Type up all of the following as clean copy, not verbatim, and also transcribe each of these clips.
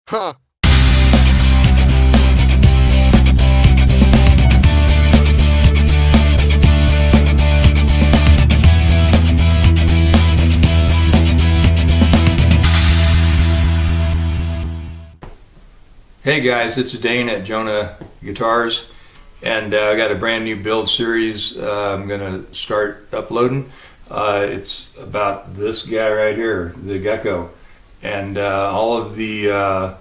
Huh. Hey guys, it's Dane at Jonah Guitars, and I got a brand new build series I'm going to start uploading. It's about this guy right here, the GECKO, and all of the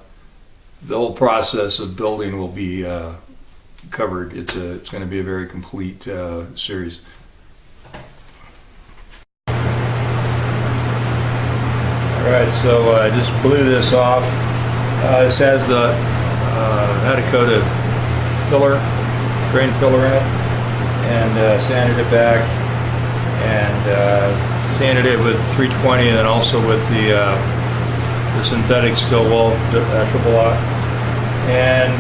whole process of building will be covered. It's going to be a very complete series. All right, so I just blew this off. This has had a coat of filler, grain filler in it, and sanded it back, and sanded it with 320, and then also with the synthetic steel wool triple lock, and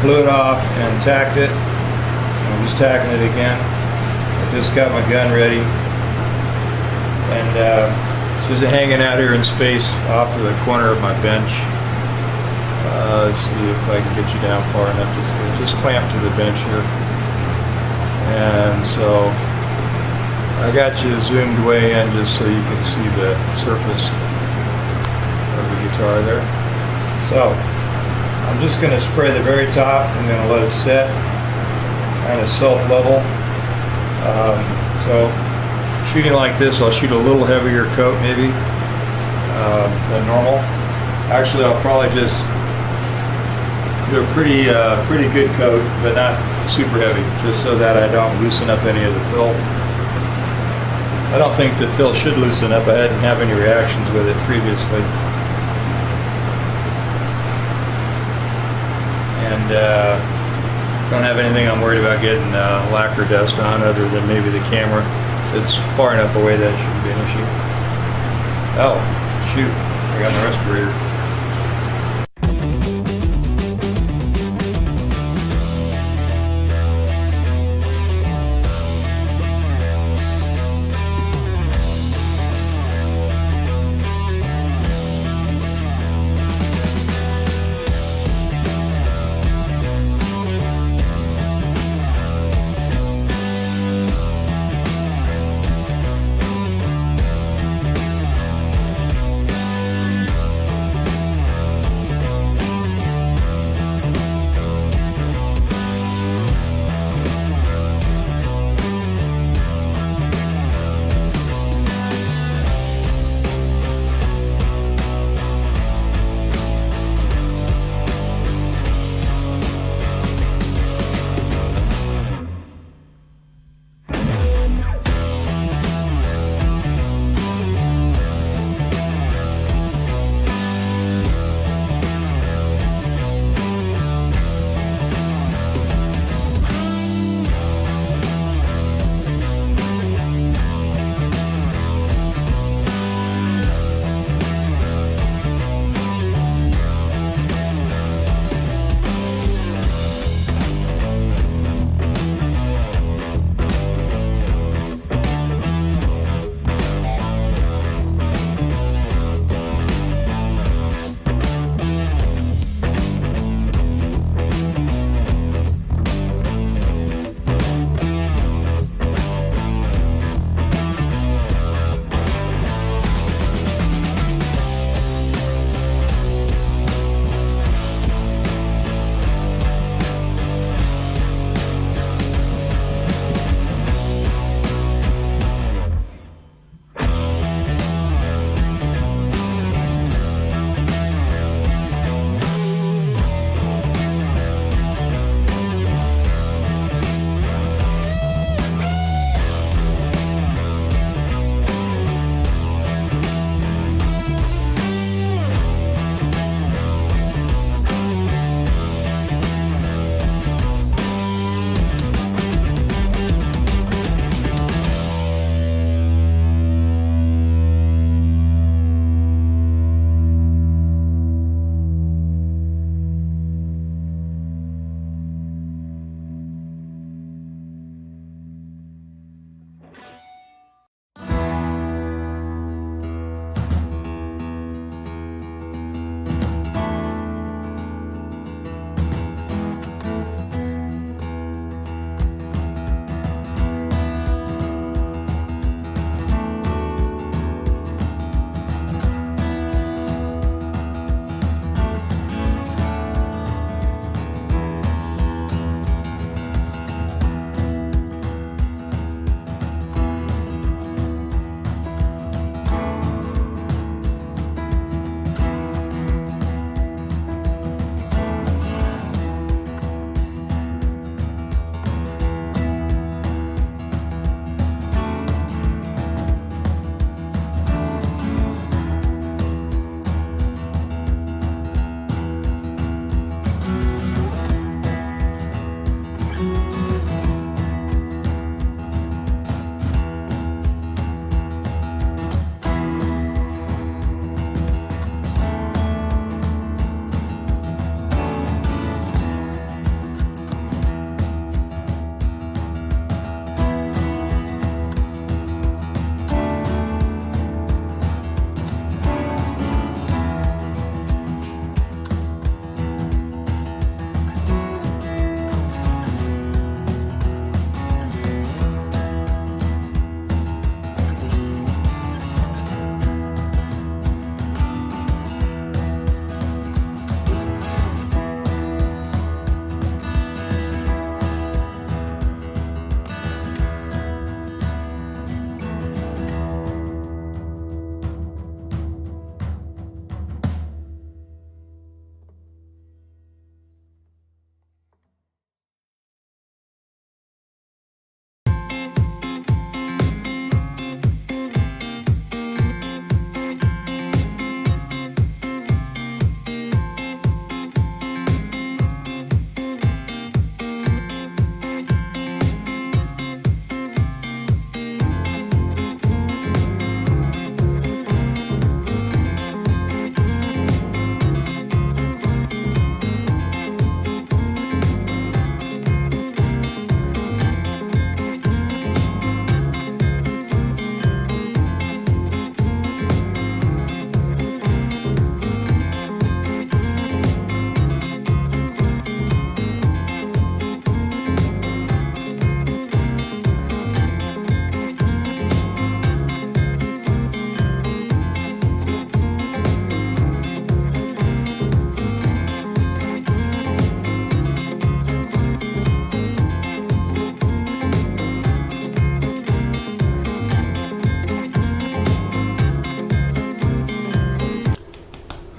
blew it off and tacked it. I'm just tacking it again. I just got my gun ready, and it's just hanging out here in space off of the corner of my bench. Let's see if I can get you down far enough. Just clamp to the bench here. And so I got you zoomed way in just so you can see the surface of the guitar there. So I'm just going to spray the very top. I'm going to let it set, kind of self-level. So shooting like this, I'll shoot a little heavier coat maybe than normal. Actually, I'll probably just do a pretty good coat, but not super heavy, just so that I don't loosen up any of the fill. I don't think the fill should loosen up. I didn't have any reactions with it previously. And don't have anything I'm worried about getting lacquer dust on, other than maybe the camera. It's far enough away that it shouldn't be an issue. Oh, shoot, I got my respirator.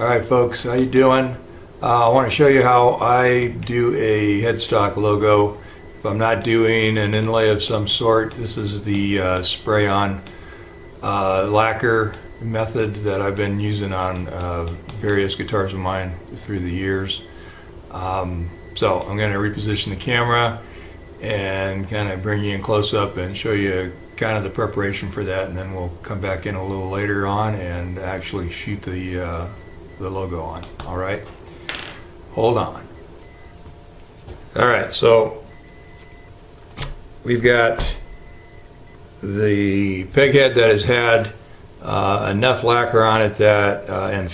right, folks, how you doing? I want to show you how I do a headstock logo. If I'm not doing an inlay of some sort, this is the spray-on lacquer method that I've been using on various guitars of mine through the years. So I'm going to reposition the camera and kind of bring you in close up and show you kind of the preparation for that, and then we'll come back in a little later on and actually shoot the logo on. All right, hold on. All right, so we've got the peghead that has had enough lacquer on it that and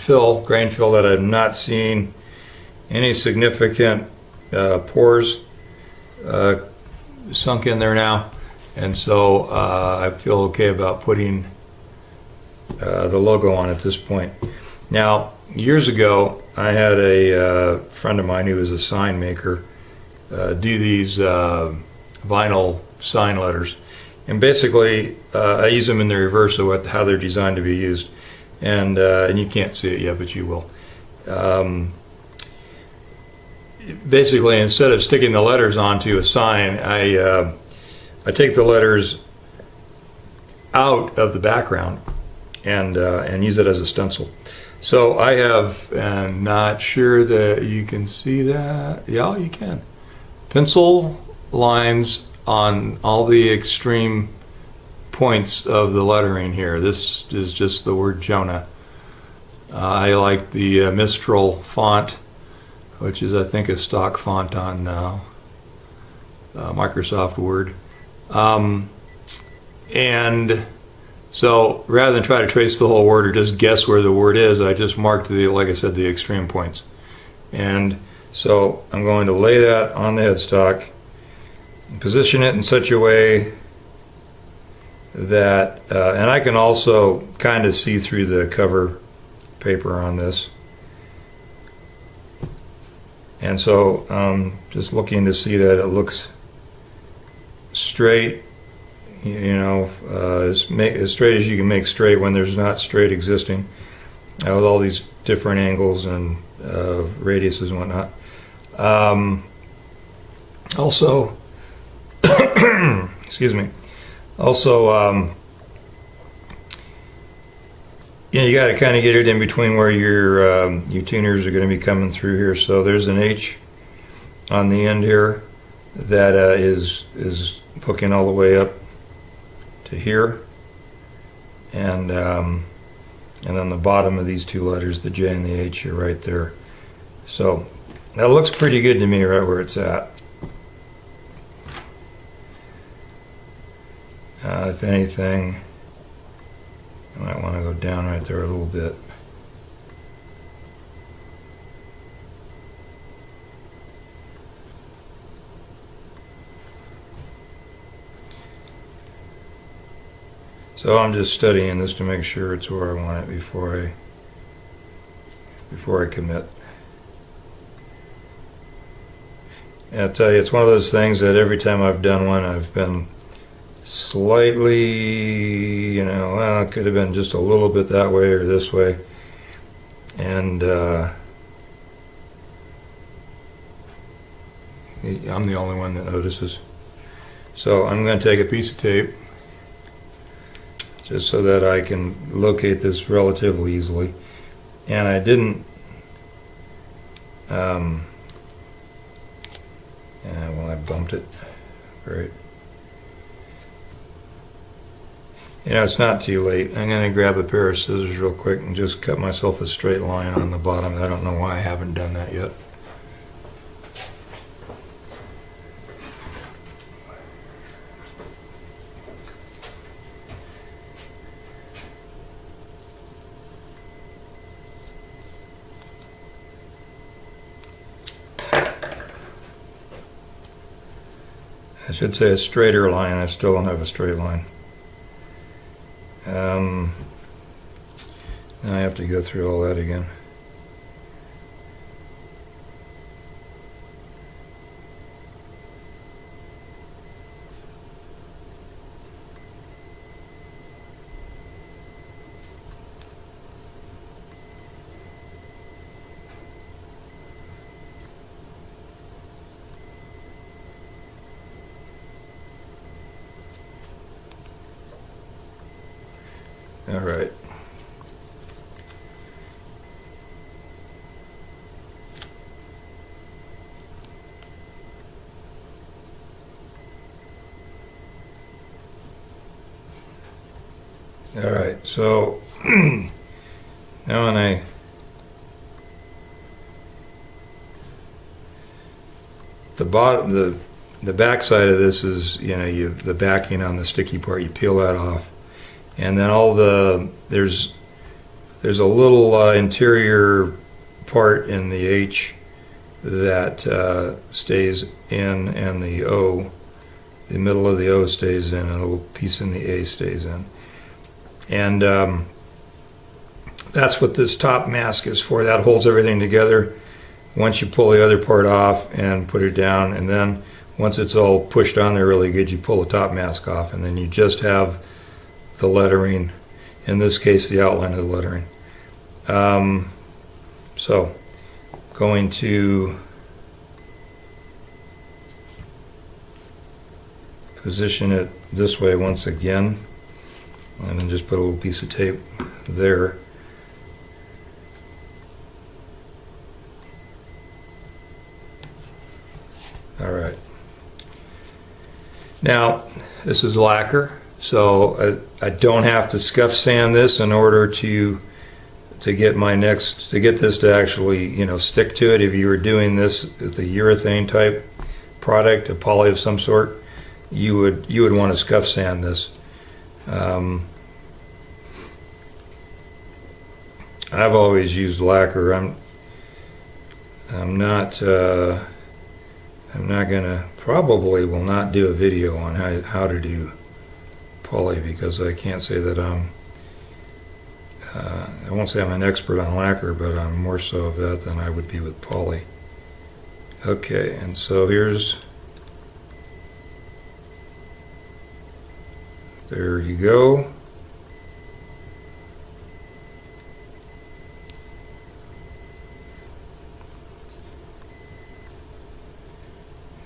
grain fill that I've not seen any significant pores sunk in there now, and so I feel okay about putting the logo on at this point. Now, years ago, I had a friend of mine who was a sign maker do these vinyl sign letters, and basically I use them in the reverse of how they're designed to be used, and you can't see it yet, but you will. Basically, instead of sticking the letters onto a sign, I take the letters out of the background and use it as a stencil. So I have, and not sure that you can see that. Yeah, you can. Pencil lines on all the extreme points of the lettering here. This is just the word Jonah. I like the Mistral font, which is, I think, a stock font on Microsoft Word. And so rather than try to trace the whole word or just guess where the word is, I just marked like I said, the extreme points. And so I'm going to lay that on the headstock, position it in such a way that, and I can also kind of see through the cover paper on this. And so just looking to see that it looks straight, you know, as straight as you can make straight when there's not straight existing, with all these different angles and radiuses and whatnot. Also, excuse me. Also, you got to kind of get it in between where your tuners are going to be coming through here. So there's an H on the end here that is hooking all the way up to here, and on the bottom of these two letters, the J and the H, are right there. So that looks pretty good to me, right where it's at. If anything, I might want to go down right there a little bit. So I'm just studying this to make sure it's where I want it before I commit. And I'll tell you, it's one of those things that every time I've done one, I've been slightly, you know, well, it could have been just a little bit that way or this way, and I'm the only one that notices. So I'm going to take a piece of tape just so that I can locate this relatively easily, and I didn't well, I bumped it. Great. You know, it's not too late. I'm going to grab a pair of scissors real quick and just cut myself a straight line on the bottom. I don't know why I haven't done that yet. I should say a straighter line. I still don't have a straight line. Now I have to go through all that again. All right. All right, so now when the back side of this is, the backing on the sticky part, you peel that off, and then there's a little interior part in the H that stays in, and the middle of the O stays in, and a little piece in the A stays in. And that's what this top mask is for. That holds everything together. Once you pull the other part off and put it down, and then once it's all pushed on there really good, you pull the top mask off, and then you just have the lettering, in this case the outline of the lettering. So going to position it this way once again, and then just put a little piece of tape there. All right. Now, this is lacquer, so I don't have to scuff sand this in order to get this to actually, stick to it. If you were doing this with a urethane type product, a poly of some sort, you would want to scuff sand this. I've always used lacquer. I'm not gonna, probably will not do a video on how to do poly, because I can't say that I won't say I'm an expert on lacquer, but I'm more so of that than I would be with poly. Okay, and so there you go.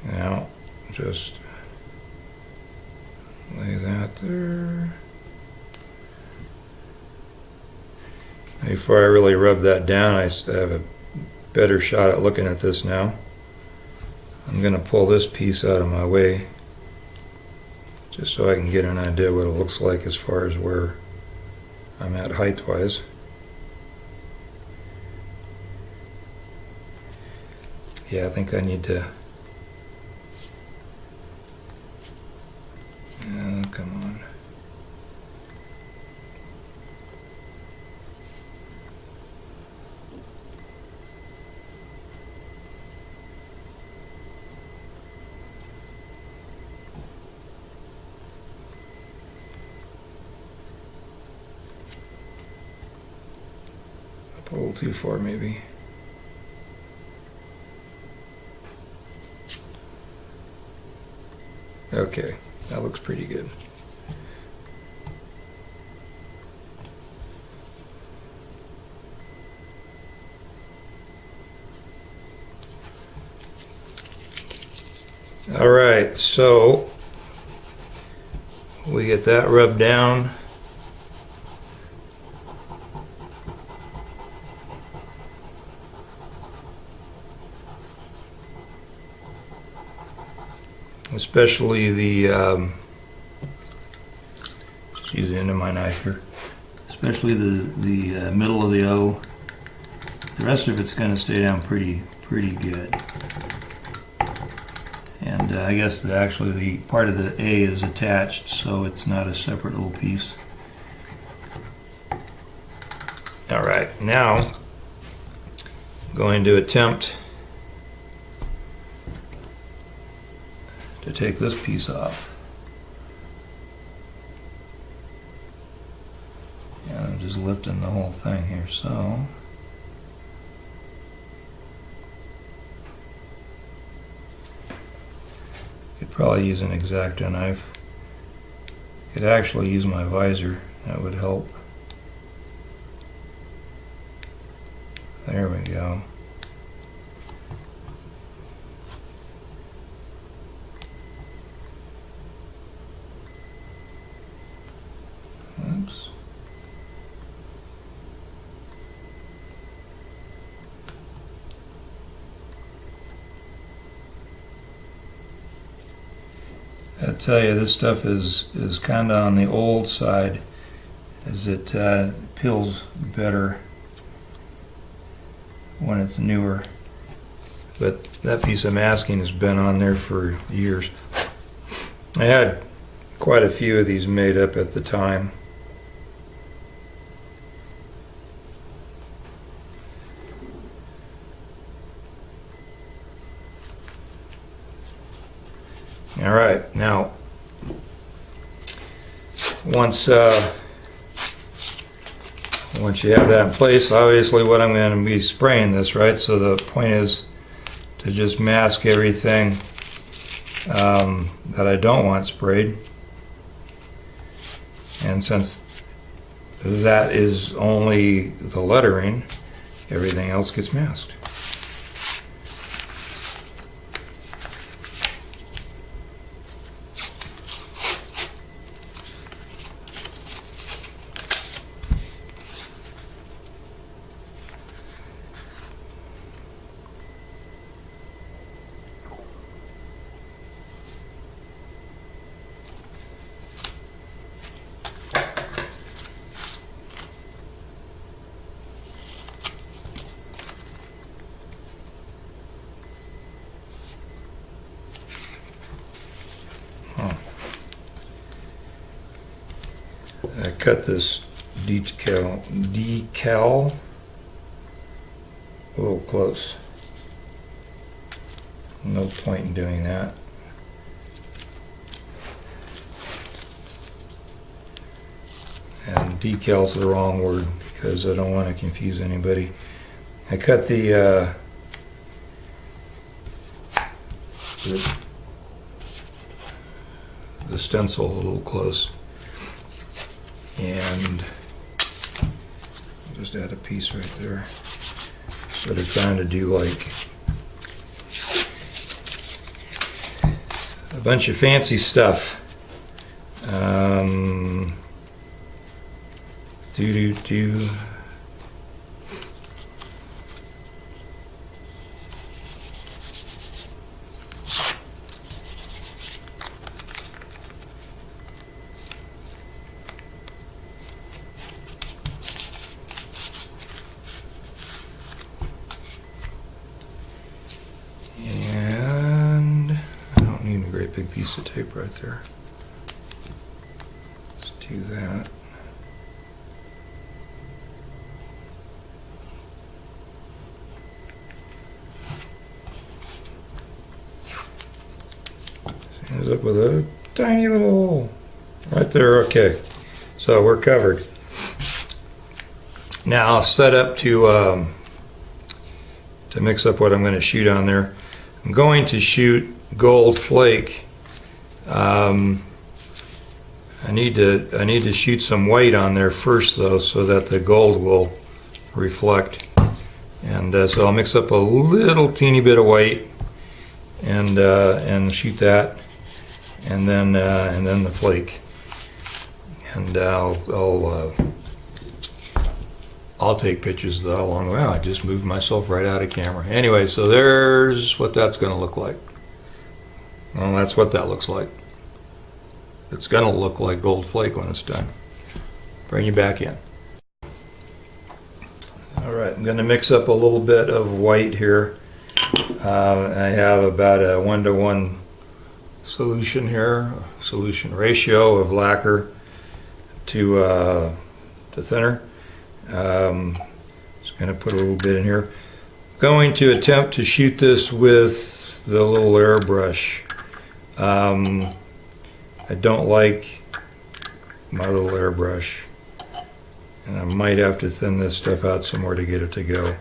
Now, just lay that there. Before I really rub that down, I have a better shot at looking at this now. I'm going to pull this piece out of my way, just so I can get an idea what it looks like as far as where I'm at height-wise. Yeah, I think I need to... come on. Up a little too far, maybe. Okay, that looks pretty good. All right, so we get that rubbed down. Especially the, just use the end of my knife here. Especially the middle of the O. The rest of it's going to stay down pretty good. And I guess actually the part of the A is attached, so it's not a separate little piece. All right, now I'm going to attempt to take this piece off. And I'm just lifting the whole thing here, so. Could probably use an X-Acto knife. Could actually use my visor, that would help. There we go. Oops. tell you, this stuff is kind of on the old side, as it peels better when it's newer. But that piece of masking has been on there for years. I had quite a few of these made up at the time. All right, now once you have that in place, obviously what I'm going to be spraying this, right? So the point is to just mask everything that I don't want sprayed. And since that is only the lettering, everything else gets masked. I cut this decal a little close. No point in doing that. And decal's the wrong word because I don't want to confuse anybody. I cut the stencil a little close. And just add a piece right there. Instead of trying to do like a bunch of fancy stuff. Do. And I don't need a great big piece of tape right there. Let's do that. Ends up with a tiny little hole right there. Okay, so we're covered. Now I'll set up to mix up what I'm going to shoot on there. I'm going to shoot gold flake. I need to shoot some white on there first though, so that the gold will reflect. And so I'll mix up a little teeny bit of white and shoot that, and then the flake. And I'll take pictures though along the way. I just moved myself right out of camera. Anyway, so there's what that's going to look like. Well, that's what that looks like. It's going to look like gold flake when it's done. Bring you back in. All right, I'm going to mix up a little bit of white here. I have about a 1-to-1 solution here, solution ratio of lacquer to thinner. Just going to put a little bit in here. I'm going to attempt to shoot this with the little airbrush. I don't like my little airbrush, and I might have to thin this stuff out some more to get it to go. I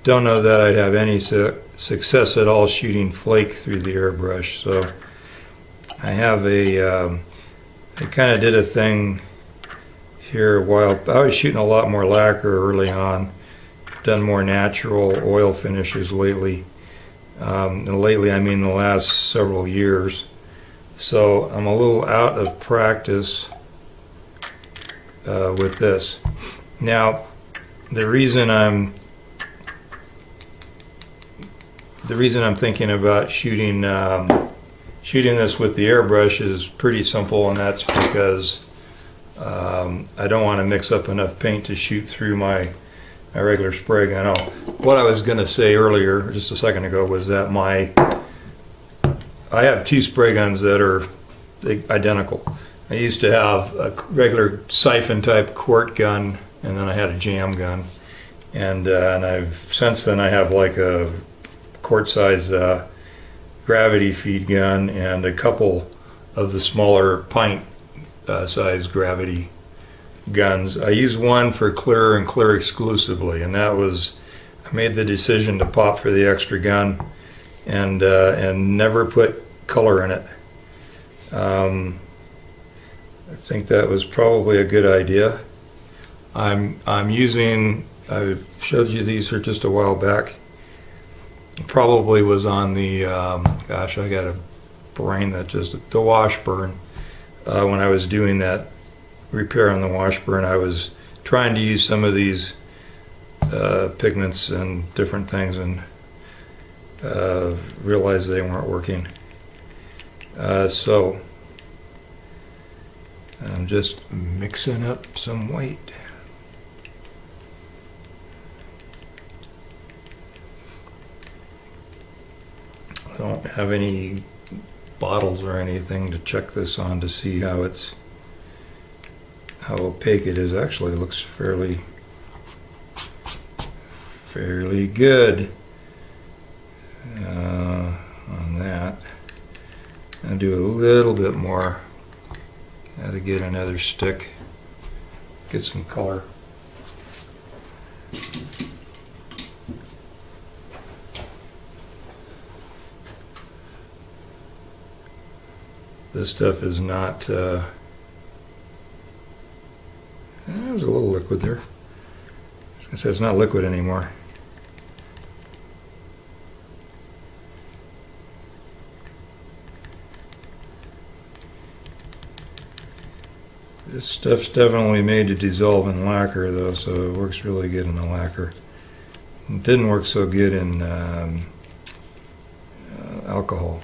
don't know that I'd have any success at all shooting flake through the airbrush, so I have I kind of did a thing here a while. I was shooting a lot more lacquer early on, done more natural oil finishes lately. And lately I mean the last several years. So I'm a little out of practice with this. Now, the reason I'm thinking about shooting shooting this with the airbrush is pretty simple, and that's because I don't want to mix up enough paint to shoot through my regular spray gun. Oh, what I was going to say earlier, just a second ago, was that I have two spray guns that are identical. I used to have a regular siphon type quart gun, and then I had a jam gun, and since then I have like a quart size gravity feed gun and a couple of the smaller pint size gravity guns. I use one for clear and clear exclusively, and that was, I made the decision to pop for the extra gun and never put color in it. I think that was probably a good idea. I'm using, I showed you these here just a while back. Probably was on the, gosh, I got a brain that just, the Washburn. When I was doing that repair on the Washburn, I was trying to use some of these pigments and different things, and realized they weren't working. So I'm just mixing up some white. I don't have any bottles or anything to check this on to see how opaque it is. Actually, it looks fairly good on that. I'll do a little bit more. Got to get another stick, get some color. This stuff is not, there's a little liquid there. I was going to say it's not liquid anymore. This stuff's definitely made to dissolve in lacquer though, so it works really good in the lacquer. It didn't work so good in alcohol,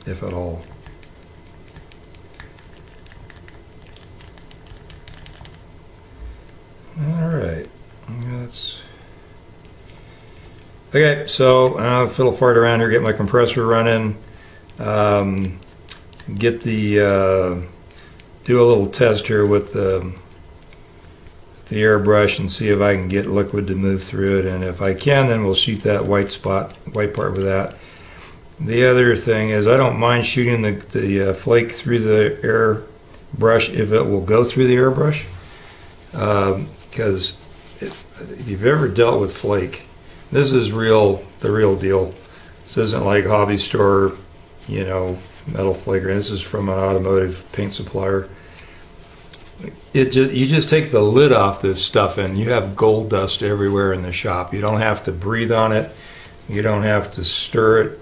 if at all. Alright, that's okay. So I'll fiddle fart around here, get my compressor running, get the do a little test here with the airbrush and see if I can get liquid to move through it, and if I can, then we'll shoot that white part with that. The other thing is, I don't mind shooting the flake through the airbrush if it will go through the airbrush. Because if you've ever dealt with flake, this is the real deal. This isn't like hobby store, metal flake. This is from an automotive paint supplier. You just take the lid off this stuff and you have gold dust everywhere in the shop. You don't have to breathe on it. You don't have to stir it.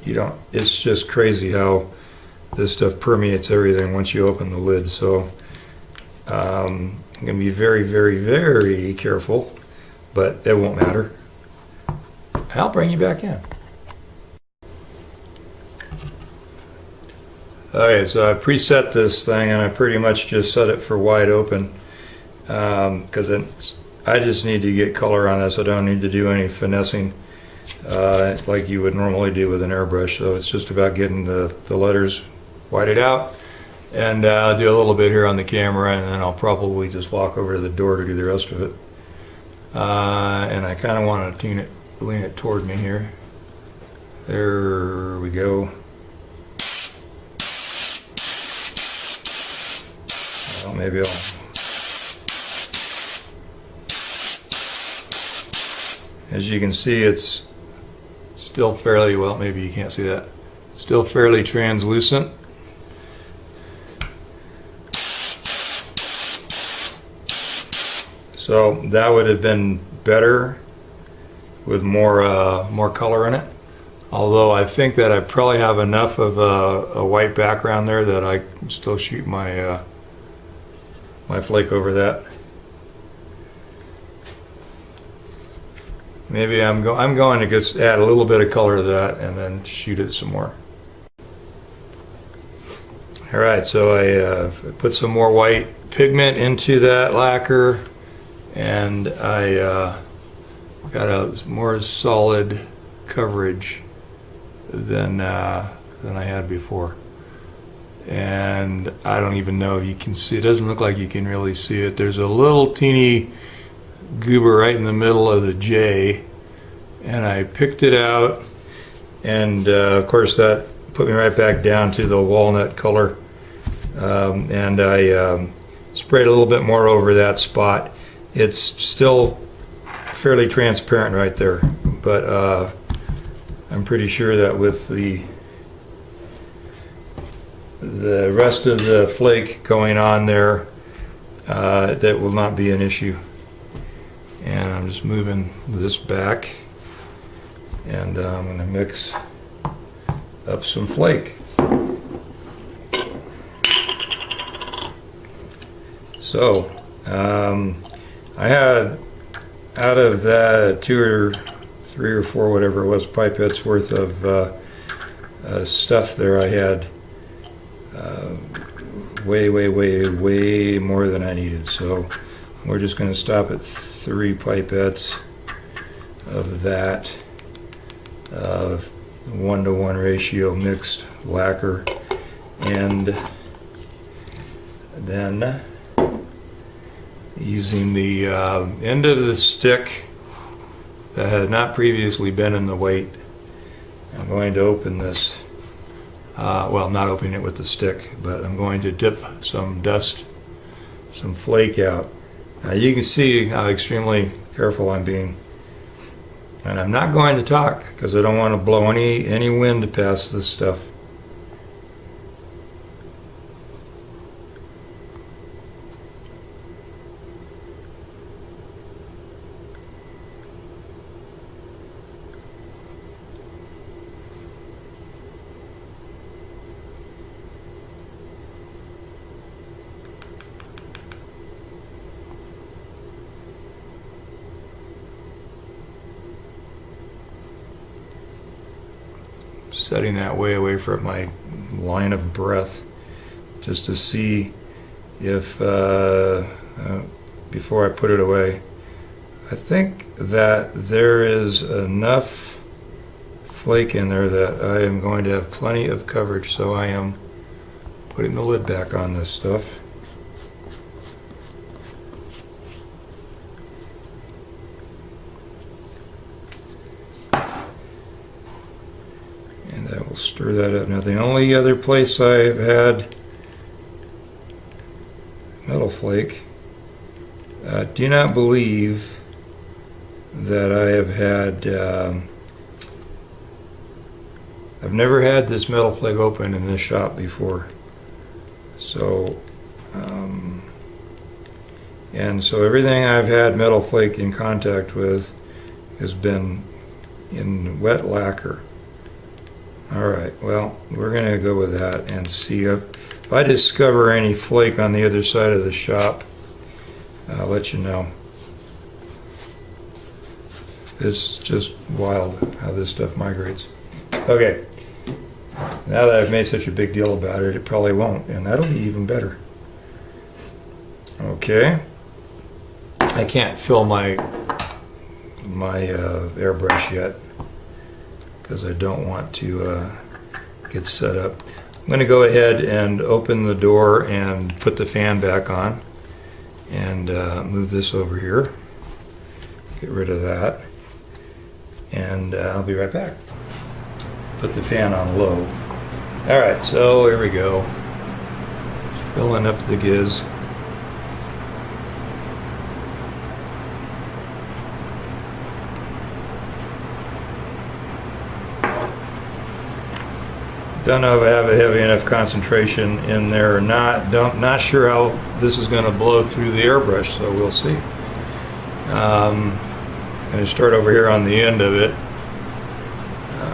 It's just crazy how this stuff permeates everything once you open the lid. So I'm going to be very, very, very careful, but it won't matter. I'll bring you back in. Okay, so I preset this thing and I pretty much just set it for wide open because I just need to get color on this. I don't need to do any finessing like you would normally do with an airbrush. So it's just about getting the letters whited out. And I'll do a little bit here on the camera, and then I'll probably just walk over to the door to do the rest of it. And I kind of want to lean it toward me here. There we go. Well, maybe I'll... As you can see, it's still fairly, well, maybe you can't see that. Still fairly translucent. So that would have been better with more color in it. Although I think that I probably have enough of a white background there that I can still shoot my my flake over that. Maybe I'm going to just add a little bit of color to that and then shoot it some more. All right, so I put some more white pigment into that lacquer, and I got a more solid coverage than I had before. And I don't even know if you can see, it doesn't look like you can really see it. There's a little teeny goober right in the middle of the J, and I picked it out, and of course that put me right back down to the walnut color, and I sprayed a little bit more over that spot. It's still fairly transparent right there, but I'm pretty sure that with the rest of the flake going on there, that will not be an issue. And I'm just moving this back, and I'm going to mix up some flake. So I had, out of that 2 or 3 or 4, whatever it was, pipettes worth of stuff there, I had way more than I needed. So we're just going to stop at 3 pipettes of that 1-to-1 ratio mixed lacquer, and then using the end of the stick that had not previously been in the weight, I'm going to open this. Well, not opening it with the stick, but I'm going to dip some dust, some flake out. Now you can see how extremely careful I'm being. And I'm not going to talk because I don't want to blow any wind past this stuff. Setting that way away from my line of breath, just to see if before I put it away. I think that there is enough flake in there that I am going to have plenty of coverage, so I am putting the lid back on this stuff. I will stir that up. Now the only other place I've had metal flake, do not believe that I have had, I've never had this metal flake open in this shop before. So, and so everything I've had metal flake in contact with has been in wet lacquer. Alright, well, we're going to go with that and see if I discover any flake on the other side of the shop. I'll let you know. It's just wild how this stuff migrates. Okay, now that I've made such a big deal about it, it probably won't, and that'll be even better. Okay, I can't fill my airbrush yet, because I don't want to get set up. I'm going to go ahead and open the door and put the fan back on, and move this over here. Get rid of that, and I'll be right back. Put the fan on low. Alright, so here we go. Filling up the giz. Don't know if I have a heavy enough concentration in there or not. Not sure how this is going to blow through the airbrush, so we'll see. I'm going to start over here on the end of it.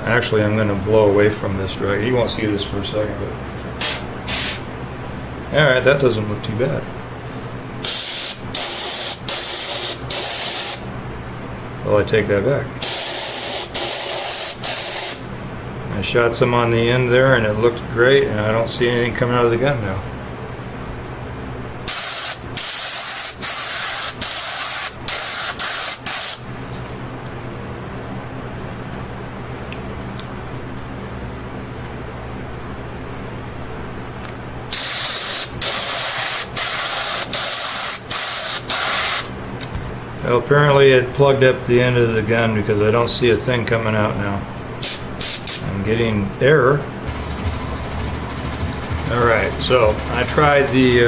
Actually, I'm going to blow away from this right. You won't see this for a second, but all right, that doesn't look too bad. Well, I take that back. I shot some on the end there and it looked great, and I don't see anything coming out of the gun now. Well, apparently it plugged up the end of the gun because I don't see a thing coming out now. I'm getting error. Alright, so I tried the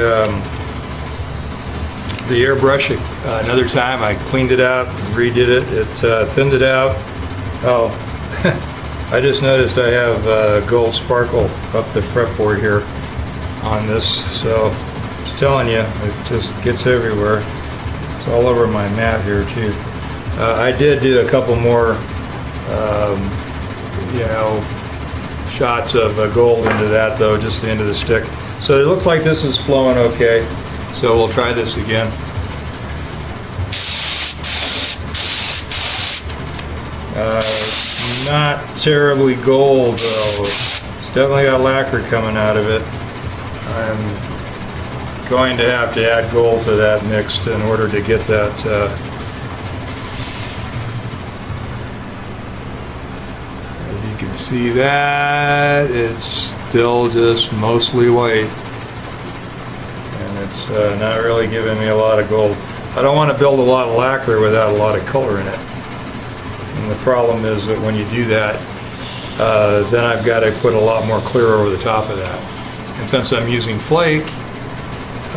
airbrush another time. I cleaned it out, redid it, it thinned it out. Oh, I just noticed I have gold sparkle up the fretboard here on this, so just telling you, it just gets everywhere. It's all over my mat here too. I did do a couple more, you know, shots of gold into that though, just the end of the stick. So it looks like this is flowing okay. So we'll try this again. Not terribly gold though. It's definitely got lacquer coming out of it. I'm going to have to add gold to that mix in order to get that as you can see that it's still just mostly white, and it's not really giving me a lot of gold. I don't want to build a lot of lacquer without a lot of color in it, and the problem is that when you do that, then I've got to put a lot more clear over the top of that, and since I'm using flake,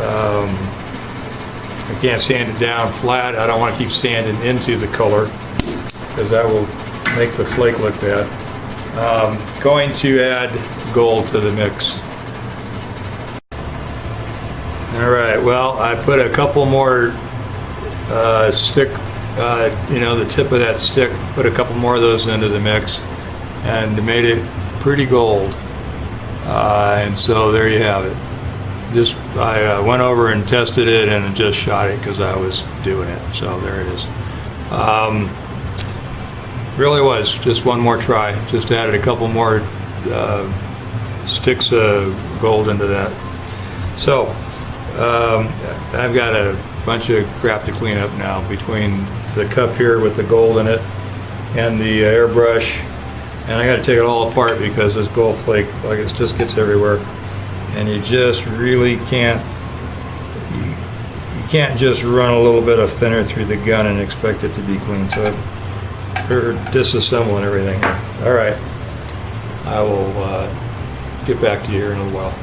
I can't sand it down flat. I don't want to keep sanding into the color because that will make the flake look bad. Going to add gold to the mix. Alright, well, I put a couple more stick, you know, the tip of that stick, put a couple more of those into the mix and made it pretty gold. And so there you have it. Just I went over and tested it and just shot it because I was doing it. So there it is. Really was just one more try. Just added a couple more sticks of gold into that. So I've got a bunch of crap to clean up now between the cup here with the gold in it and the airbrush, and I got to take it all apart because this gold flake, like, it just gets everywhere. And you just really can't, you can't just run a little bit of thinner through the gun and expect it to be clean. So we're disassembling everything here. All right, I will get back to you here in a little while.